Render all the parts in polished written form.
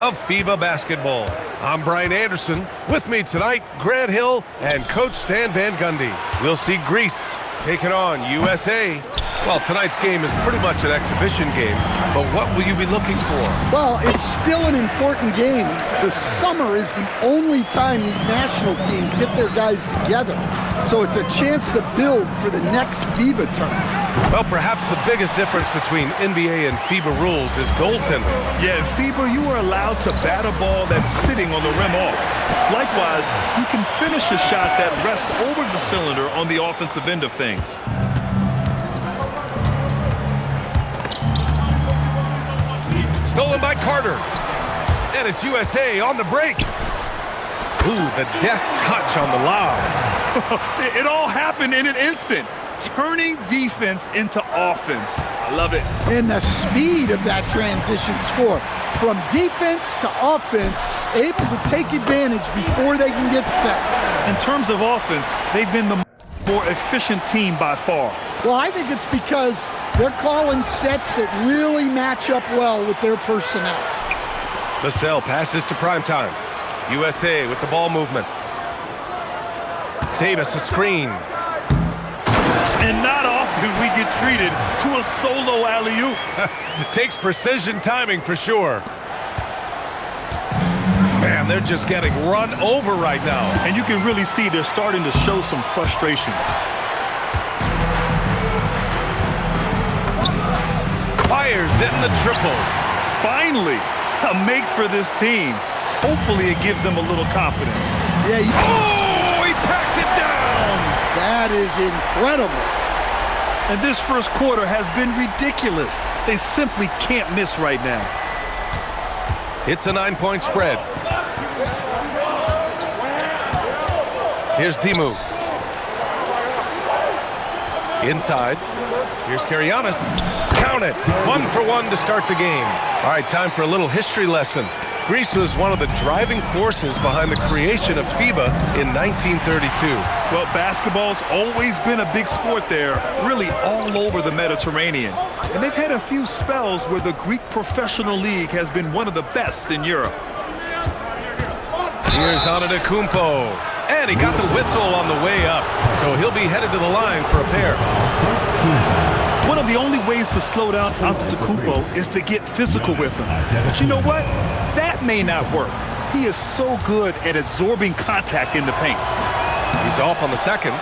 Of FIBA basketball. I'm Brian Anderson. With me tonight, Grant Hill and Coach Stan Van Gundy. We'll see Greece taking on USA. Well, tonight's game is pretty much an exhibition game, but what will you be looking for? Well, it's still an important game. The summer is the only time these national teams get their guys together. So it's a chance to build for the next FIBA tournament. Well, perhaps the biggest difference between NBA and FIBA rules is goaltending. Yeah, in FIBA, you are allowed to bat a ball that's sitting on the rim off. Likewise, you can finish a shot that rests over the cylinder on the offensive end of things. Stolen by Carter. And it's USA on the break. Ooh, the deft touch on the lob. It all happened in an instant. Turning defense into offense. I love it. And the speed of that transition score. From defense to offense, able to take advantage before they can get set. In terms of offense, they've been the more efficient team by far. Well, I think it's because they're calling sets that really match up well with their personnel. Vassell passes to primetime. USA with the ball movement. Davis a screen. And not often we get treated to a solo alley-oop. Takes precision timing for sure. Man, they're just getting run over right now. And you can really see they're starting to show some frustration. Fires in the triple. Finally, a make for this team. Hopefully it gives them a little confidence. Yeah. Oh, he packs it down. That is incredible. And this first quarter has been ridiculous. They simply can't miss right now. It's a 9-point spread. Here's Dimu. Inside. Here's Karianis. Count it. 1 for 1 to start the game. All right, time for a little history lesson. Greece was one of the driving forces behind the creation of FIBA in 1932. Well, basketball's always been a big sport there, really all over the Mediterranean. And they've had a few spells where the Greek Professional League has been one of the best in Europe. Here's Antetokounmpo. And he got the whistle on the way up, so he'll be headed to the line for a pair. One of the only ways to slow down Antetokounmpo is to get physical with him. But you know what? That may not work. He is so good at absorbing contact in the paint. He's off on the second.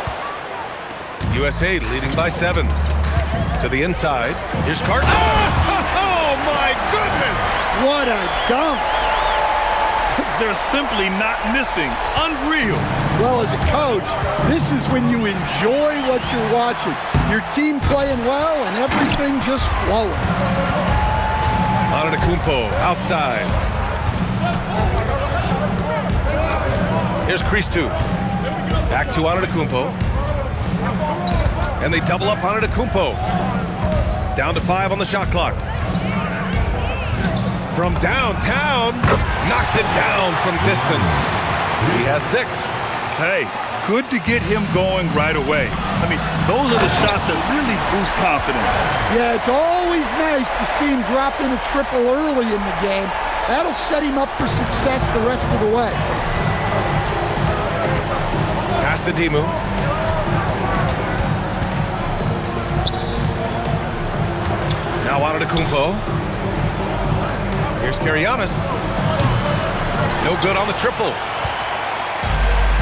USA leading by 7. To the inside. Here's Carter. Oh, my goodness! What a dunk! They're simply not missing. Unreal. Well, as a coach, this is when you enjoy what you're watching. Your team playing well and everything just flowing. Antetokounmpo outside. Here's Christou. Back to Antetokounmpo. And they double up Antetokounmpo. Down to 5 on the shot clock. From downtown, knocks it down from distance. He has 6. Hey, good to get him going right away. I mean, those are the shots that really boost confidence. Yeah, it's always nice to see him drop in a triple early in the game. That'll set him up for success the rest of the way. Pass to Dimu. Now Antetokounmpo. Here's Karianis. No good on the triple.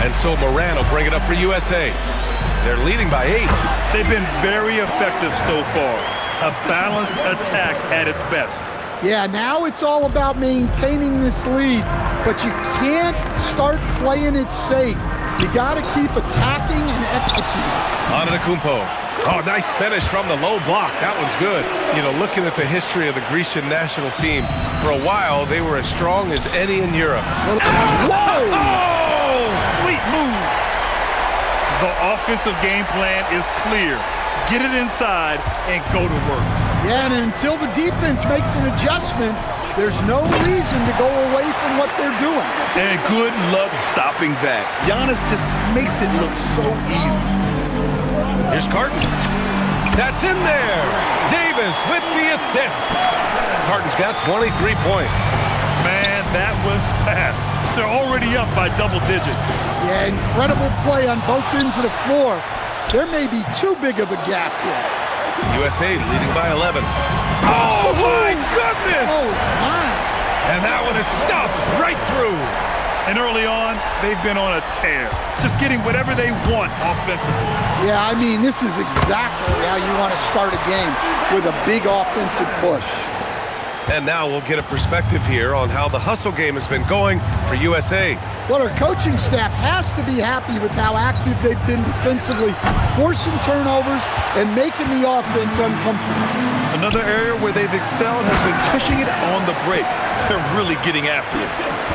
And so Moran will bring it up for USA. They're leading by 8. They've been very effective so far. A balanced attack at its best. Yeah, now it's all about maintaining this lead, but you can't start playing it safe. You got to keep attacking and executing. Antetokounmpo. Oh, nice finish from the low block. That one's good. You know, looking at the history of the Grecian national team, for a while they were as strong as any in Europe. Whoa! Oh, sweet move. The offensive game plan is clear. Get it inside and go to work. Yeah, and until the defense makes an adjustment, there's no reason to go away from what they're doing. And good luck stopping that. Giannis just makes it look so easy. Here's Carton. That's in there. Davis with the assist. Carton's got 23 points. Man, that was fast. They're already up by double digits. Yeah, incredible play on both ends of the floor. There may be too big of a gap here. USA leading by 11. Oh, my goodness! Oh, my. And that one is stuffed right through. And early on, they've been on a tear. Just getting whatever they want offensively. Yeah, I mean, this is exactly how you want to start a game, with a big offensive push. And now we'll get a perspective here on how the hustle game has been going for USA. Well, our coaching staff has to be happy with how active they've been defensively, forcing turnovers and making the offense uncomfortable. Another area where they've excelled has been pushing it on the break. They're really getting after it.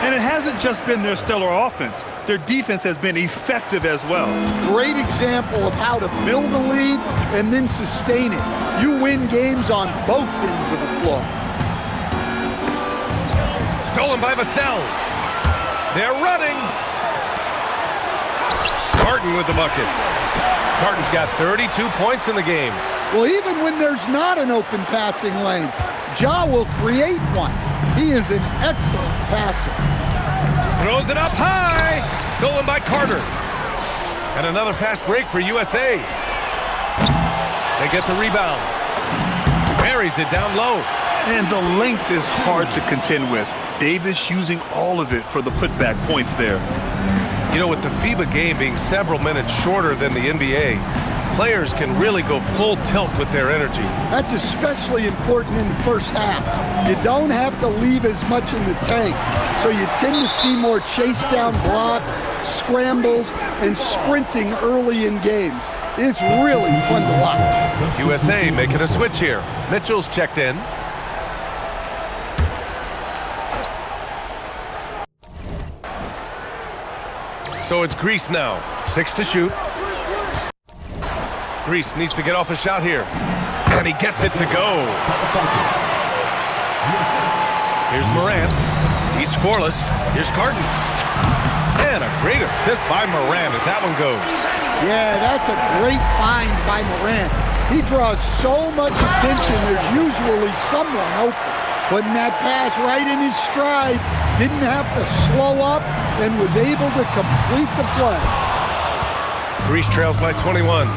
And it hasn't just been their stellar offense. Their defense has been effective as well. Great example of how to build a lead and then sustain it. You win games on both ends of the floor. Stolen by Vassell. They're running. Carton with the bucket. Carton's got 32 points in the game. Well, even when there's not an open passing lane, Ja will create one. He is an excellent passer. Throws it up high. Stolen by Carter. And another fast break for USA. They get the rebound. Buries it down low. And the length is hard to contend with. Davis using all of it for the putback points there. You know, with the FIBA game being several minutes shorter than the NBA, players can really go full tilt with their energy. That's especially important in the first half. You don't have to leave as much in the tank, so you tend to see more chase down blocks, scrambles, and sprinting early in games. It's really fun to watch. USA making a switch here. Mitchell's checked in. So it's Greece now. 6 to shoot. Greece needs to get off a shot here. And he gets it to go. Here's Morant. He's scoreless. Here's Carton. And a great assist by Morant as that one goes. Yeah, that's a great find by Morant. He draws so much attention, there's usually someone open. Putting that pass right in his stride, didn't have to slow up, and was able to complete the play. Greece trails by 21.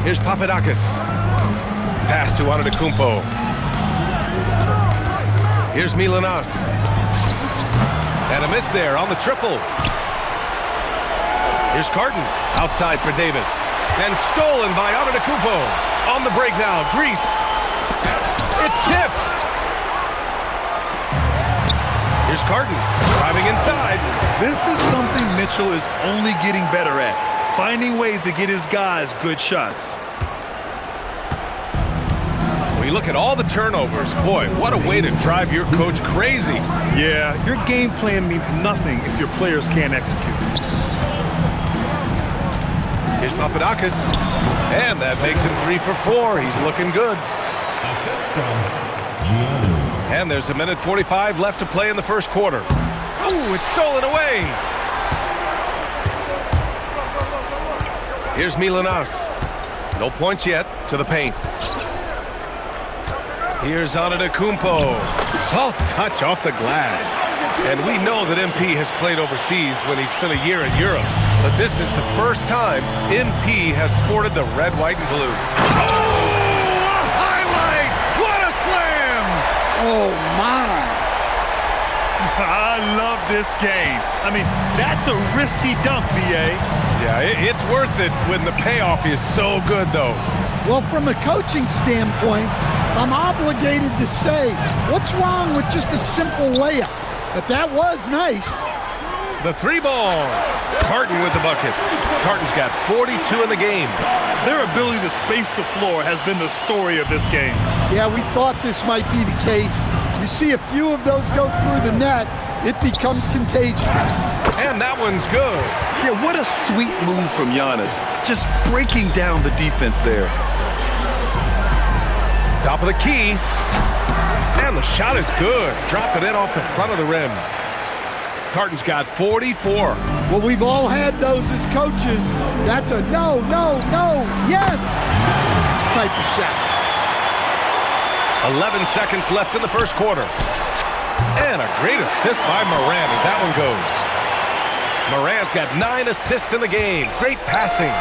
Here's Papadakis. Pass to Antetokounmpo. Here's Milanos. And a miss there on the triple. Here's Carton. Outside for Davis. And stolen by Antetokounmpo. On the break now, Greece. It's tipped. Here's Carton, driving inside. This is something Mitchell is only getting better at, finding ways to get his guys good shots. When you look at all the turnovers, boy, what a way to drive your coach crazy. Yeah, your game plan means nothing if your players can't execute. Here's Papadakis. And that makes him 3 for 4. He's looking good. And there's a minute 45 left to play in the first quarter. Ooh, it's stolen away. Here's Milanos. No points yet to the paint. Here's Antetokounmpo. Soft touch off the glass. And we know that MP has played overseas when he spent a year in Europe. But this is the first time MP has sported the red, white, and blue. Oh, a highlight! What a slam! Oh, my. I love this game. I mean, that's a risky dunk, B.A. Yeah, it's worth it when the payoff is so good, though. Well, from a coaching standpoint, I'm obligated to say, what's wrong with just a simple layup? But that was nice. The 3-ball. Carton with the bucket. Carton's got 42 in the game. Their ability to space the floor has been the story of this game. Yeah, we thought this might be the case. You see a few of those go through the net, it becomes contagious. And that one's good. Yeah, what a sweet move from Giannis. Just breaking down the defense there. Top of the key. And the shot is good. Dropped it in off the front of the rim. Carton's got 44. Well, we've all had those as coaches. That's a no, no, no, yes type of shot. 11 seconds left in the first quarter. And a great assist by Morant as that one goes. Morant's got 9 assists in the game. Great passing.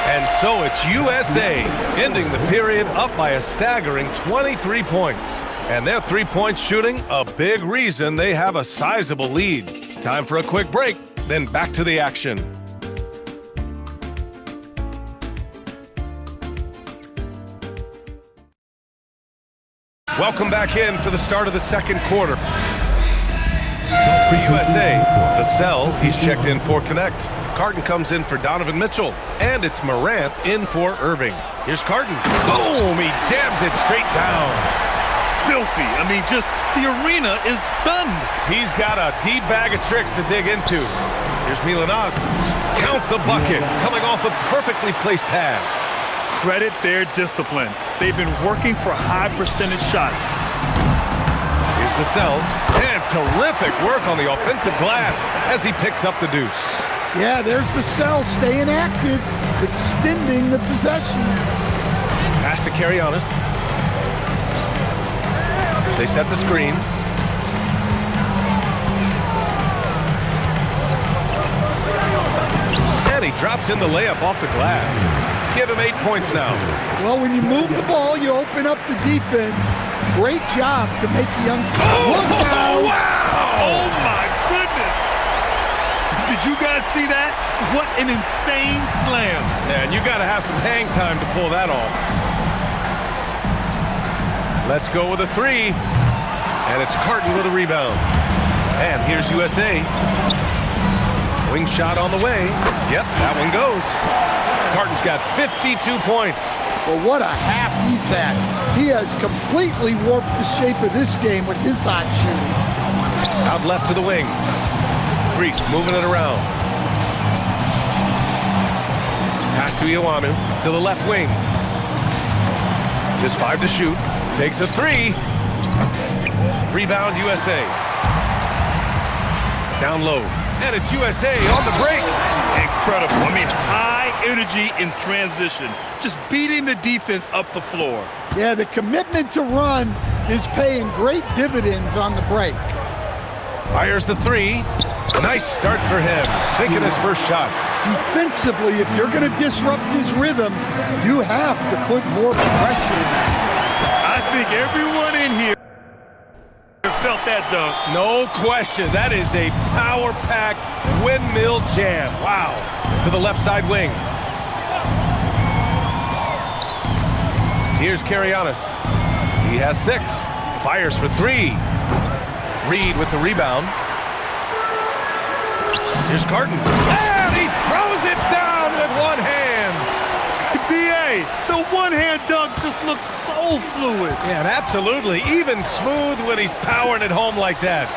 And so it's USA ending the period up by a staggering 23 points. And their three-point shooting, a big reason they have a sizable lead. Time for a quick break, then back to the action. Welcome back in for the start of the second quarter. For USA, Vassell, he's checked in for Connect. Carton comes in for Donovan Mitchell. And it's Morant in for Irving. Here's Carton. Boom! He jams it straight down. Filthy. I mean, just the arena is stunned. He's got a deep bag of tricks to dig into. Here's Milanas. Count the bucket. Coming off a perfectly placed pass. Credit their discipline. They've been working for high percentage shots. Here's Vassell. And terrific work on the offensive glass as he picks up the deuce. Yeah, there's Vassell staying active, extending the possession. Pass to Karianis. They set the screen. And he drops in the layup off the glass. Give him 8 points now. Well, when you move the ball, you open up the defense. Great job to make the young... Oh, wow! Oh, my goodness! Did you guys see that? What an insane slam. Yeah, and you got to have some hang time to pull that off. Let's go with a three. And it's Carton with a rebound. And here's USA. Wing shot on the way. Yep, that one goes. Carton's got 52 points. Well, what a half he's had. He has completely warped the shape of this game with his hot shooting. Out left to the wing. Greece moving it around. Pass to Ioanu to the left wing. Just 5 to shoot. Takes a three. Rebound USA. Down low. And it's USA on the break. Incredible. I mean, high energy in transition. Just beating the defense up the floor. Yeah, the commitment to run is paying great dividends on the break. Fires the three. Nice start for him. Sinking his first shot. Defensively, if you're going to disrupt his rhythm, you have to put more pressure. I think everyone in here felt that dunk. No question. That is a power-packed windmill jam. Wow. To the left side wing. Here's Karianis. He has 6. Fires for 3. Reed with the rebound. Here's Carton. And he throws it down with one hand. B.A., the one-hand dunk just looks so fluid. Yeah, and absolutely. Even smooth when he's powering it home like that.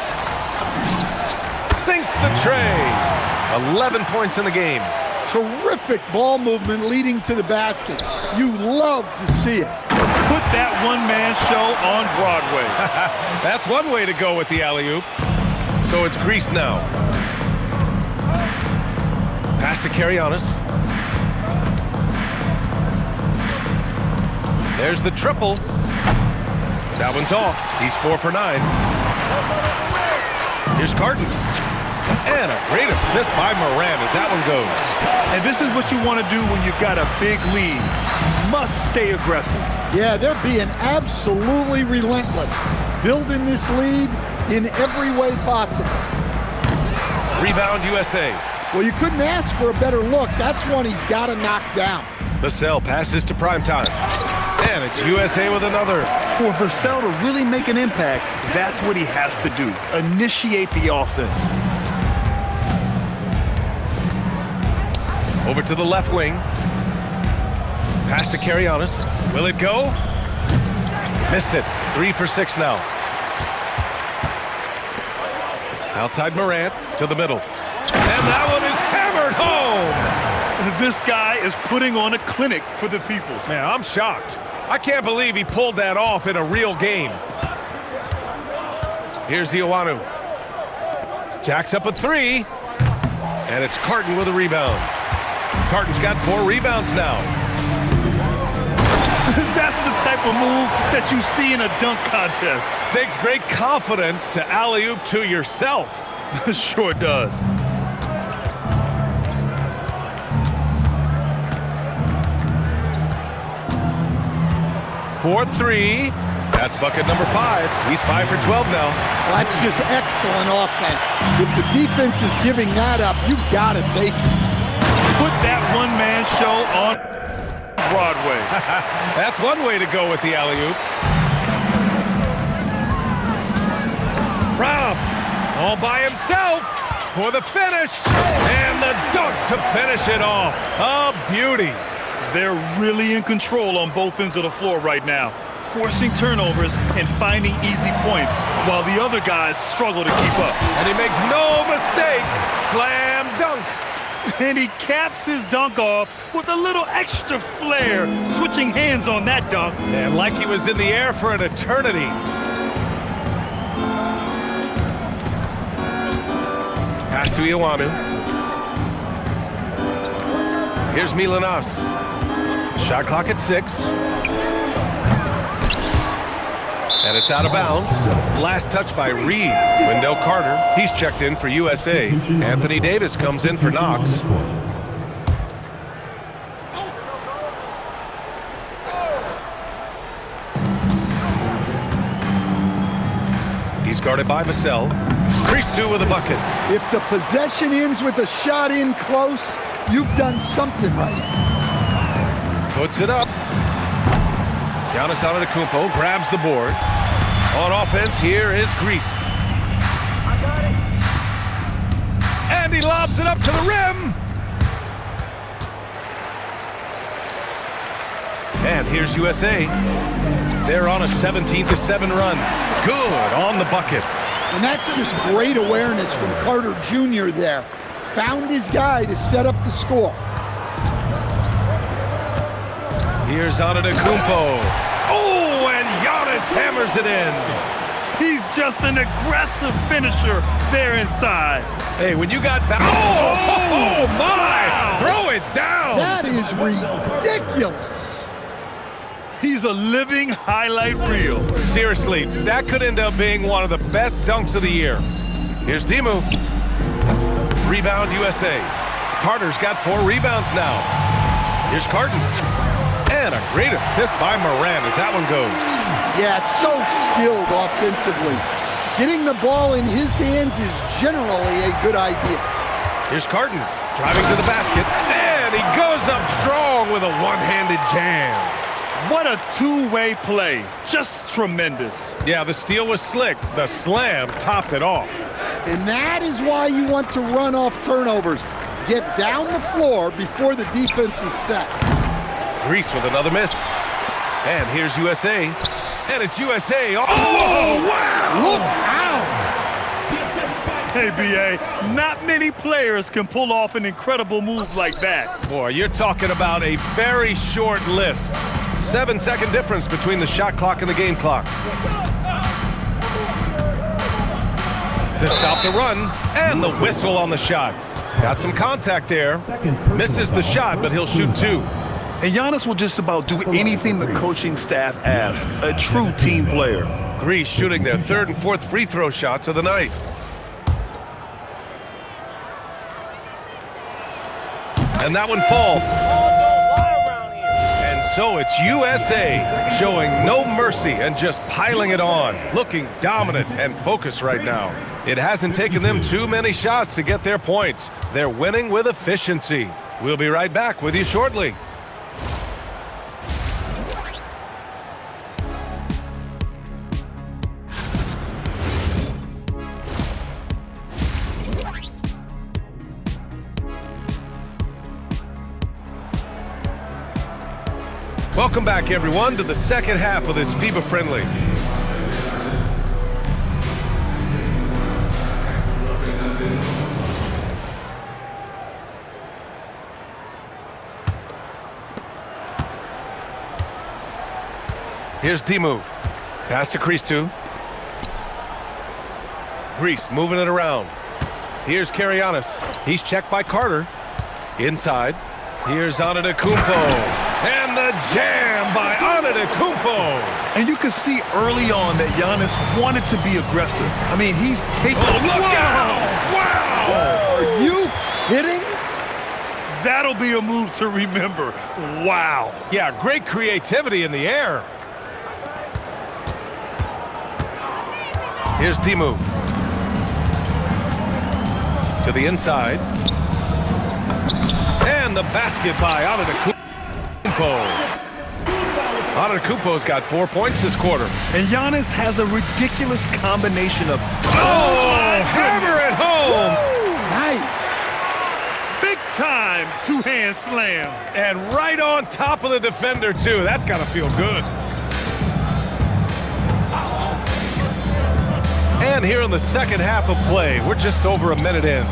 Sinks the tray. 11 points in the game. Terrific ball movement leading to the basket. You love to see it. Put that one-man show on Broadway. That's one way to go with the alley-oop. So it's Greece now. Pass to Karianis. There's the triple. That one's off. He's 4 for 9. Here's Carton. And a great assist by Morant as that one goes. And this is what you want to do when you've got a big lead. Must stay aggressive. Yeah, they're being absolutely relentless. Building this lead in every way possible. Rebound USA. Well, you couldn't ask for a better look. That's one he's got to knock down. Vassell passes to Primetime. And it's USA with another. For Vassell to really make an impact, that's what he has to do. Initiate the offense. Over to the left wing. Pass to Karianis. Will it go? Missed it. 3 for 6 now. Outside Morant to the middle. And that one is hammered home. This guy is putting on a clinic for the people. Man, I'm shocked. I can't believe he pulled that off in a real game. Here's Ioanu. Jacks up a 3. And it's Carton with a rebound. Carton's got 4 rebounds now. That's the type of move that you see in a dunk contest. Takes great confidence to alley-oop to yourself. Sure does. For three. That's bucket number 5. He's 5 for 12 now. Well, that's just excellent offense. If the defense is giving that up, you've got to take it. Put that one-man show on Broadway. That's one way to go with the alley-oop. Rob, all by himself for the finish. And the dunk to finish it off. A beauty. They're really in control on both ends of the floor right now, forcing turnovers and finding easy points while the other guys struggle to keep up. And he makes no mistake. Slam dunk. And he caps his dunk off with a little extra flair, switching hands on that dunk. And like he was in the air for an eternity. Pass to Ioanu. Here's Milanas. Shot clock at 6. And it's out of bounds. Last touch by Reed. Wendell Carter, he's checked in for USA. Anthony Davis comes in for Knox. He's guarded by Vassell. Crease 2 with a bucket. If the possession ends with a shot in close, you've done something right. Puts it up. Giannis Antetokounmpo grabs the board. On offense, here is Grease. And he lobs it up to the rim. And here's USA. They're on a 17-7 run. Good on the bucket. And that's just great awareness from Carter Jr. there. Found his guy to set up the score. Here's Antetokounmpo. Oh, and Giannis hammers it in. He's just an aggressive finisher there inside. Hey, when you got back. Oh, my! Wow. Throw it down. That is ridiculous. He's a living highlight reel. Seriously, that could end up being one of the best dunks of the year. Here's Dimu. Rebound USA. Carter's got 4 rebounds now. Here's Carton. And a great assist by Moran as that one goes. Yeah, so skilled offensively. Getting the ball in his hands is generally a good idea. Here's Carton driving to the basket. And he goes up strong with a one-handed jam. What a two-way play. Just tremendous. Yeah, the steal was slick. The slam topped it off. And that is why you want to run off turnovers. Get down the floor before the defense is set. Grease with another miss. And here's USA. And it's USA. Oh, wow! Look out! Hey, B.A., not many players can pull off an incredible move like that. Boy, you're talking about a very short list. 7-second difference between the shot clock and the game clock. To stop the run, and the whistle on the shot. Got some contact there. Misses the shot, but he'll shoot 2. And Giannis will just about do anything the coaching staff asks. A true team player. Grease shooting their 3rd and 4th free throw shots of the night. And that one falls. And so it's USA showing no mercy and just piling it on. Looking dominant and focused right now. It hasn't taken them too many shots to get their points. They're winning with efficiency. We'll be right back with you shortly. Welcome back, everyone, to the second half of this FIBA Friendly. Here's Dimu. Pass to Crease 2. Grease moving it around. Here's Karianis. He's checked by Carter. Inside. Here's Antetokounmpo. And the jam by Antetokounmpo. And you can see early on that Giannis wanted to be aggressive. I mean, he's taking... Oh, look out! Wow! Are you kidding? That'll be a move to remember. Wow. Yeah, great creativity in the air. Here's Dimu. To the inside. And the basket by Antetokounmpo. Antetokounmpo's got 4 points this quarter. And Giannis has a ridiculous combination of... Oh, hammer it home! Nice. Big time two-hand slam. And right on top of the defender, too. That's got to feel good. And here in the second half of play, we're just over a minute in.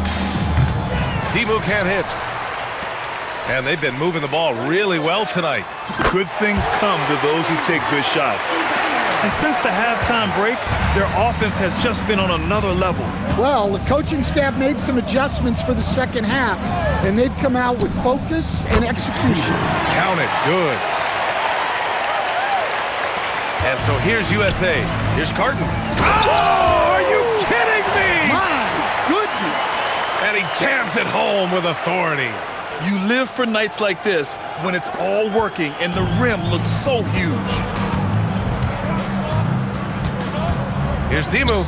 Dimu can't hit. And they've been moving the ball really well tonight. Good things come to those who take good shots. And since the halftime break, their offense has just been on another level. Well, the coaching staff made some adjustments for the second half, and they've come out with focus and execution. Count it. Good. And so here's USA. Here's Carton. Oh, are you kidding me? My goodness. And he jams it home with authority. You live for nights like this when it's all working and the rim looks so huge. Here's Dimu.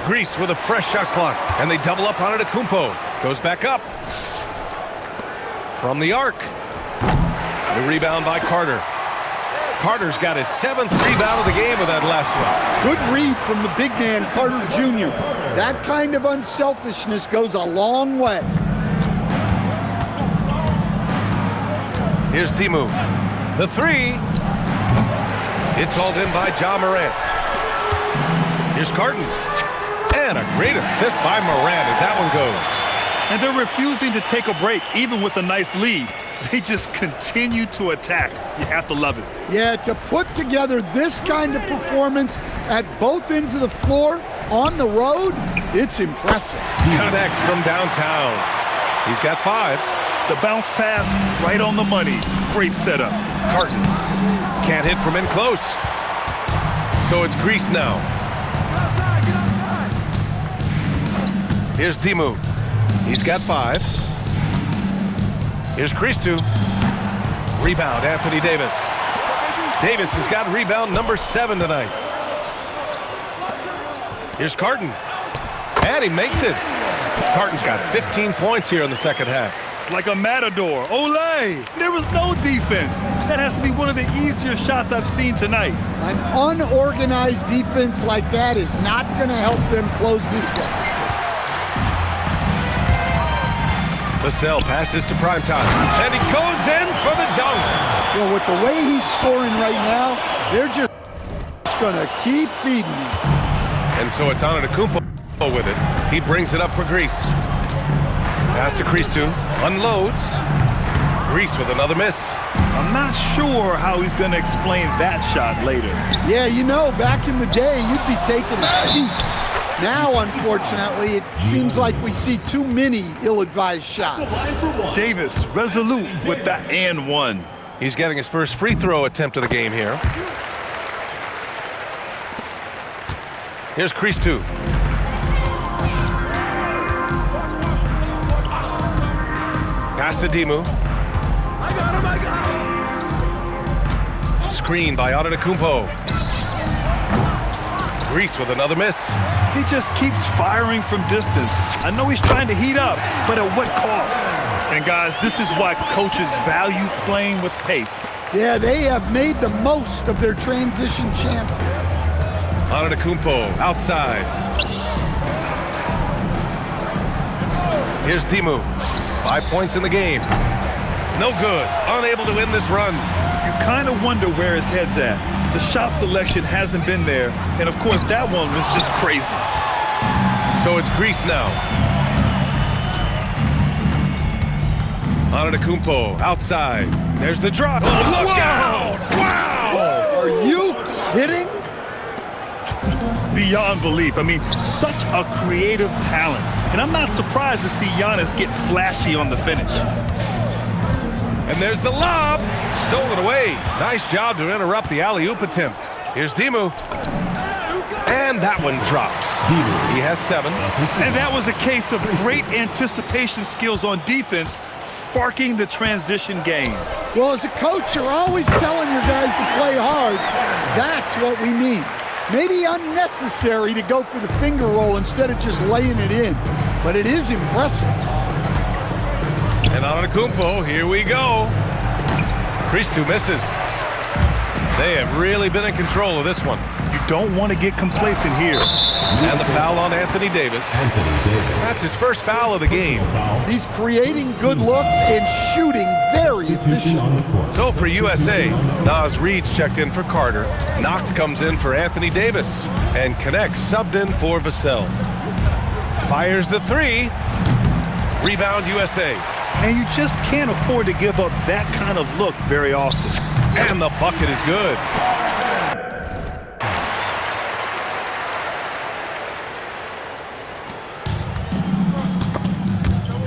Greece with a fresh shot clock. And they double up on Antetokounmpo. Goes back up. From the arc. The rebound by Carter. Carter's got his 7th rebound of the game with that last one. Good read from the big man, Carter Jr. That kind of unselfishness goes a long way. Here's Dimu. The three. It's hauled in by Ja Morant. Here's Carton. And a great assist by Morant as that one goes. And they're refusing to take a break, even with a nice lead. They just continue to attack. You have to love it. Yeah, to put together this kind of performance at both ends of the floor on the road, it's impressive. Connects from downtown. He's got 5. The bounce pass right on the money. Great setup. Carton can't hit from in close. So it's Greece now. Here's Dimu. He's got 5. Here's Christou. Rebound, Anthony Davis. Davis has got rebound number 7 tonight. Here's Carton. And he makes it. Carton's got 15 points here in the second half. Like a matador. Olé! There was no defense. That has to be one of the easier shots I've seen tonight. An unorganized defense like that is not going to help them close this deficit. Vassell passes to primetime. And he goes in for the dunk. Well, with the way he's scoring right now, they're just going to keep feeding him. And so it's Antetokounmpo with it. He brings it up for Greece. Pass to Christou. Unloads. Greece with another miss. I'm not sure how he's going to explain that shot later. Yeah, you know, back in the day, you'd be taking a seat. Now, unfortunately, it seems like we see too many ill-advised shots. Davis resolute with the and one. He's getting his first free throw attempt of the game here. Here's Christou. Pass to Dimu. I got him. Screen by Antetokounmpo. Greece with another miss. He just keeps firing from distance. I know he's trying to heat up, but at what cost? And guys, this is why coaches value playing with pace. Yeah, they have made the most of their transition chances. Antetokounmpo outside. Here's Dimu. 5 points in the game. No good. Unable to win this run. You kind of wonder where his head's at. The shot selection hasn't been there, and of course that one was just crazy. So it's Greece now. Antetokounmpo outside. There's the drop. Oh, look out! Wow! Are you kidding? Beyond belief. I mean, such a creative talent. And I'm not surprised to see Giannis get flashy on the finish. And there's the lob. Stolen away. Nice job to interrupt the alley-oop attempt. Here's Dimu. And that one drops. He has 7. And that was a case of great anticipation skills on defense, sparking the transition game. Well, as a coach, you're always telling your guys to play hard. That's what we need. Maybe unnecessary to go for the finger roll instead of just laying it in. But it is impressive. And Antetokounmpo, here we go. Christou misses. They have really been in control of this one. You don't want to get complacent here. And the foul on Anthony Davis. That's his first foul of the game. He's creating good looks and shooting very efficient. So for USA, Naz Reid's checked in for Carter. Knox comes in for Anthony Davis. And connects subbed in for Vassell. Fires the 3. Rebound USA. And you just can't afford to give up that kind of look very often. And the bucket is good.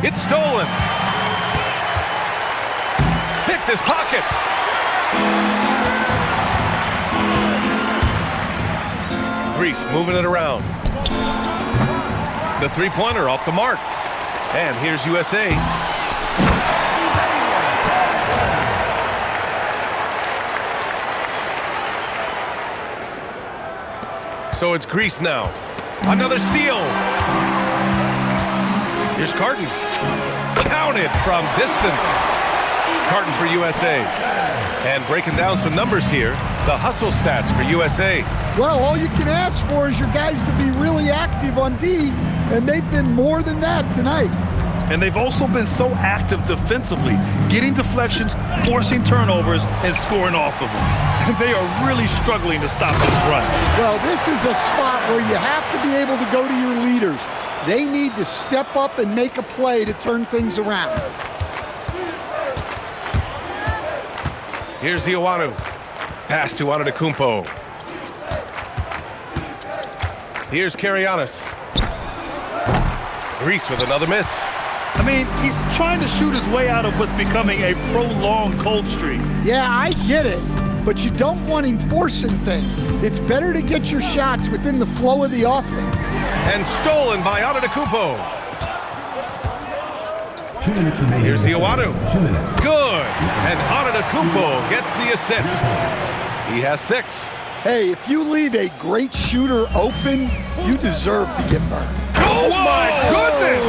It's stolen. Picked his pocket. Greece moving it around. The three-pointer off the mark. And here's USA. So it's Greece now. Another steal. Here's Carton. Counted from distance. Carton for USA. And breaking down some numbers here, the hustle stats for USA. Well, all you can ask for is your guys to be really active on D, and they've been more than that tonight. And they've also been so active defensively, getting deflections, forcing turnovers, and scoring off of them. They are really struggling to stop this run. Well, this is a spot where you have to be able to go to your leaders. They need to step up and make a play to turn things around. Here's Ioanu. Pass to Antetokounmpo. Here's Karianis. Greece with another miss. I mean, he's trying to shoot his way out of what's becoming a prolonged cold streak. Yeah, I get it, but you don't want him forcing things. It's better to get your shots within the flow of the offense. And stolen by Antetokounmpo. 2 minutes remaining. Here's Ioanu. 2 minutes. Good. And Antetokounmpo gets the assist. He has 6. Hey, if you leave a great shooter open, you deserve to get burned. Oh, my goodness!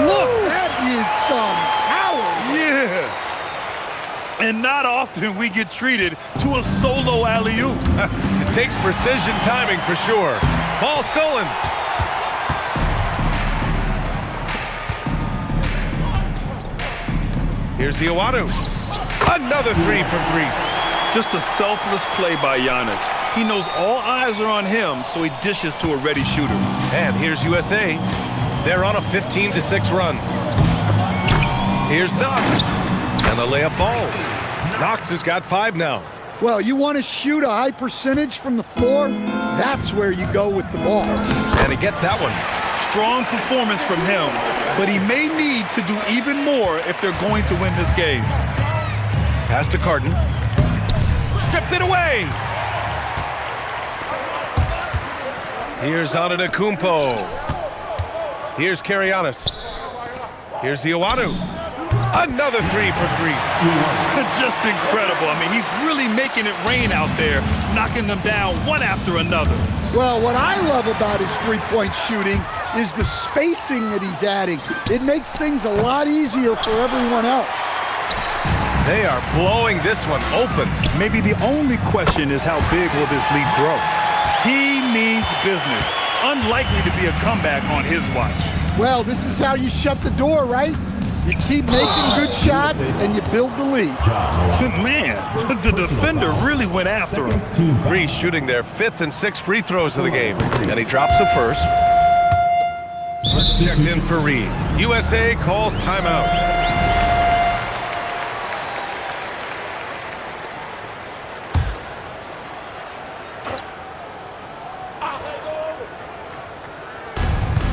Look, that is some power. Yeah. And not often we get treated to a solo alley-oop. It takes precision timing for sure. Ball stolen. Here's Ioanu. Another 3 from Greece. Just a selfless play by Giannis. He knows all eyes are on him, so he dishes to a ready shooter. And here's USA. They're on a 15-6 run. Here's Knox. And the layup falls. Knox has got 5 now. Well, you want to shoot a high percentage from the floor? That's where you go with the ball. And he gets that one. Strong performance from him, but he may need to do even more if they're going to win this game. Pass to Carton. Stripped it away. Here's Antetokounmpo. Here's Karianis. Here's Ioanu. Another 3 for Greece. Just incredible. I mean, he's really making it rain out there, knocking them down one after another. Well, what I love about his three-point shooting is the spacing that he's adding. It makes things a lot easier for everyone else. They are blowing this one open. Maybe the only question is how big will this lead grow? He means business. Unlikely to be a comeback on his watch. Well, this is how you shut the door, right? You keep making good shots and you build the lead. Man, the defender really went after him. Greece shooting their 5th and 6th free throws of the game. And he drops them first. Checked in for Reid. USA calls timeout.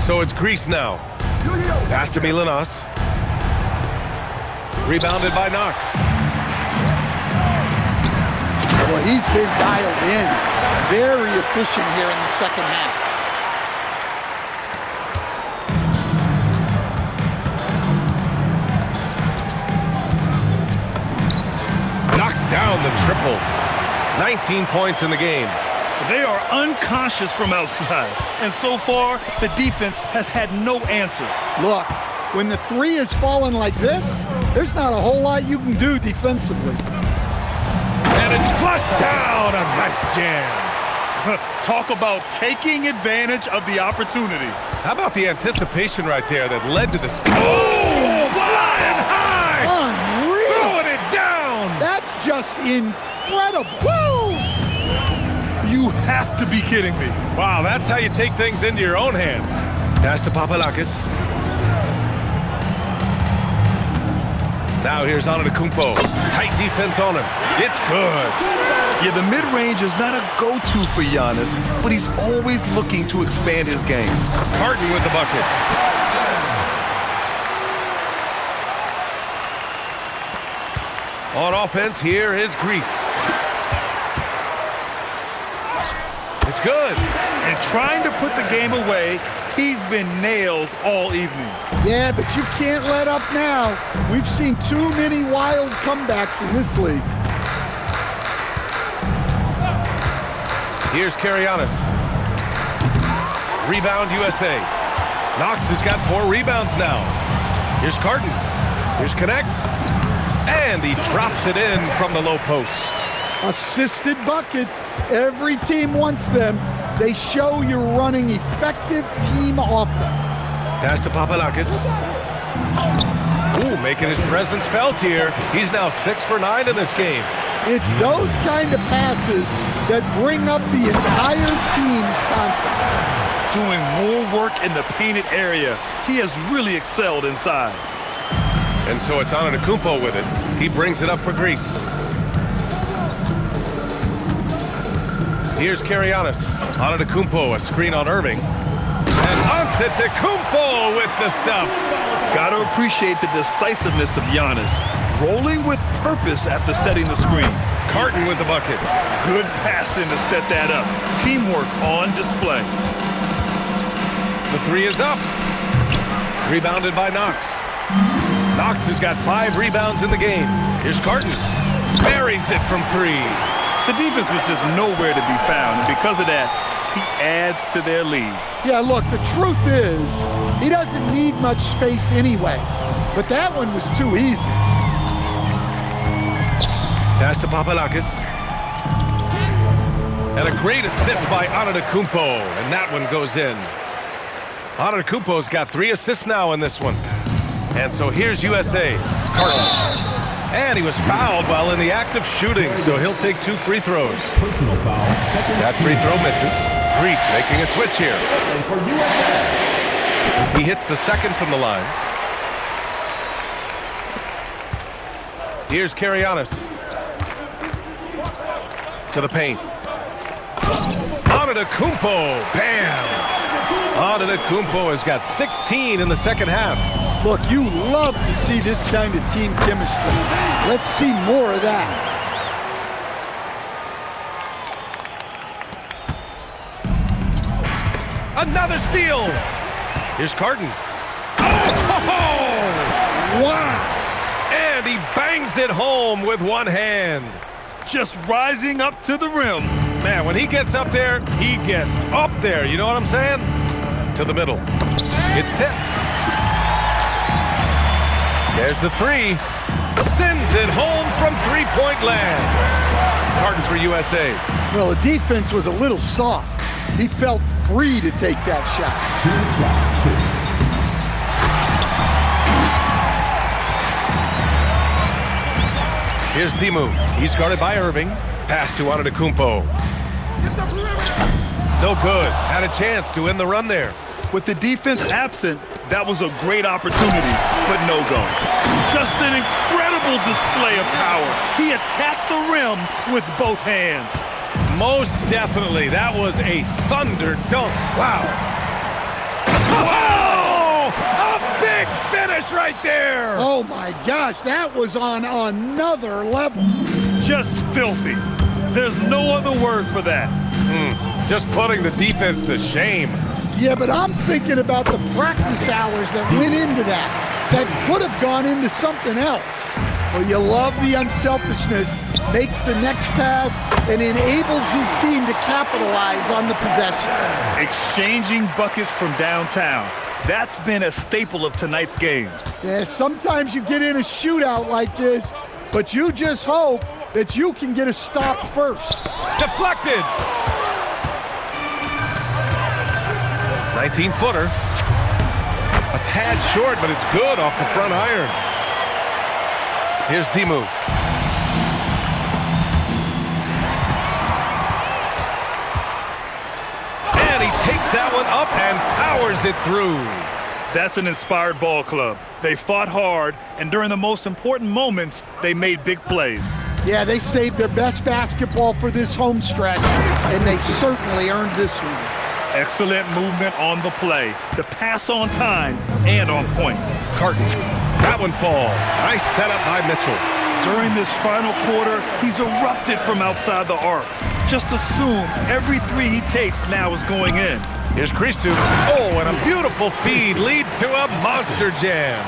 So it's Greece now. Pass to Milanos. Rebounded by Knox. Well, he's been dialed in. Very efficient here in the second half. Knocks down the triple. 19 points in the game. They are unconscious from outside, and so far, the defense has had no answer. Look, when the three is falling like this, there's not a whole lot you can do defensively. And it's flushed down. A nice jam. Talk about taking advantage of the opportunity. How about the anticipation right there that led to the steal? Oh, flying high! Unreal! Throwing it down! That's just incredible. Woo! You have to be kidding me. Wow, that's how you take things into your own hands. Pass to Papadakis. Now here's Antetokounmpo. Tight defense on him. It's good. Yeah, the mid-range is not a go-to for Giannis, but he's always looking to expand his game. Carton with the bucket. On offense, here is Greece. It's good. And trying to put the game away, he's been nails all evening. Yeah, but you can't let up now. We've seen too many wild comebacks in this league. Here's Karianis. Rebound USA. Knox has got 4 rebounds now. Here's Carton. Here's Connect. And he drops it in from the low post. Assisted buckets. Every team wants them. They show you're running effective team offense. Pass to Papadakis. Ooh, making his presence felt here. He's now 6 for 9 in this game. It's those kind of passes that bring up the entire team's confidence. Doing more work in the painted area. He has really excelled inside. And so it's Antetokounmpo with it. He brings it up for Greece. Here's Karianis. Antetokounmpo, a screen on Irving. And Antetokounmpo with the stuff. Gotta appreciate the decisiveness of Giannis. Rolling with purpose after setting the screen. Carton with the bucket. Good passing to set that up. Teamwork on display. The 3 is up. Rebounded by Knox. Knox has got 5 rebounds in the game. Here's Carton. Buries it from 3. The defense was just nowhere to be found, and because of that, he adds to their lead. Yeah, look, the truth is, he doesn't need much space anyway. But that one was too easy. Pass to Papadakis. And a great assist by Antetokounmpo, and that one goes in. Antetokounmpo's got 3 assists now in this one. And so here's USA. Carton. And he was fouled while in the act of shooting, so he'll take 2 free throws. Personal foul. That free throw misses. Greece making a switch here. And for USA. He hits the second from the line. Here's Karianis. To the paint. Antetokounmpo. Bam! Antetokounmpo has got 16 in the second half. Look, you love to see this kind of team chemistry. Let's see more of that. Another steal. Here's Carton. Oh! Wow! And he bangs it home with one hand. Just rising up to the rim. Man, when he gets up there, he gets up there. You know what I'm saying? To the middle. It's tipped. There's the 3. Sends it home from 3-point land. Carton for USA. Well, the defense was a little soft. He felt free to take that shot. 2 left. Here's Timu. He's guarded by Irving. Pass to Antetokounmpo. No good. Had a chance to end the run there. With the defense absent, that was a great opportunity, but no go. Just an incredible display of power. He attacked the rim with both hands. Most definitely. That was a thunder dunk. Wow. Whoa! A big finish right there. Oh my gosh, that was on another level. Just filthy. There's no other word for that. Just putting the defense to shame. Yeah, but I'm thinking about the practice hours that went into that could have gone into something else. Well, you love the unselfishness, makes the next pass, and enables his team to capitalize on the possession. Exchanging buckets from downtown. That's been a staple of tonight's game. Yeah, sometimes you get in a shootout like this, but you just hope that you can get a stop first. Deflected. 19-footer. A tad short, but it's good off the front iron. Here's Dimu. And he takes that one up and powers it through. That's an inspired ball club. They fought hard, and during the most important moments, they made big plays. Yeah, they saved their best basketball for this home stretch, and they certainly earned this one. Excellent movement on the play. The pass on time and on point. Carton. That one falls. Nice setup by Mitchell. During this final quarter, he's erupted from outside the arc. Just assume every three he takes now is going in. Here's Christou. Oh, and a beautiful feed leads to a monster jam.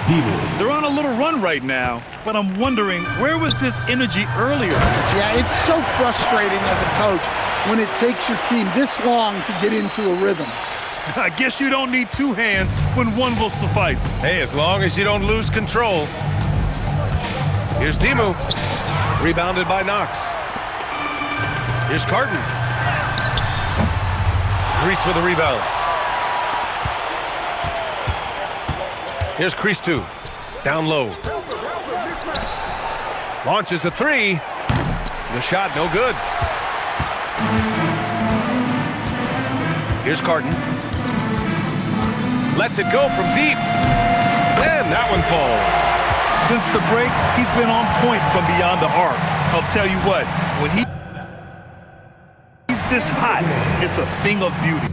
They're on a little run right now, but I'm wondering, where was this energy earlier? Yeah, it's so frustrating as a coach when it takes your team this long to get into a rhythm. I guess you don't need two hands when one will suffice. Hey, as long as you don't lose control. Here's Dimu. Rebounded by Knox. Here's Carton. Grease with a rebound. Here's Christou. Down low. Launches a three. The shot no good. Here's Carton. Lets it go from deep. And that one falls. Since the break, he's been on point from beyond the arc. I'll tell you what, when he's this hot, it's a thing of beauty.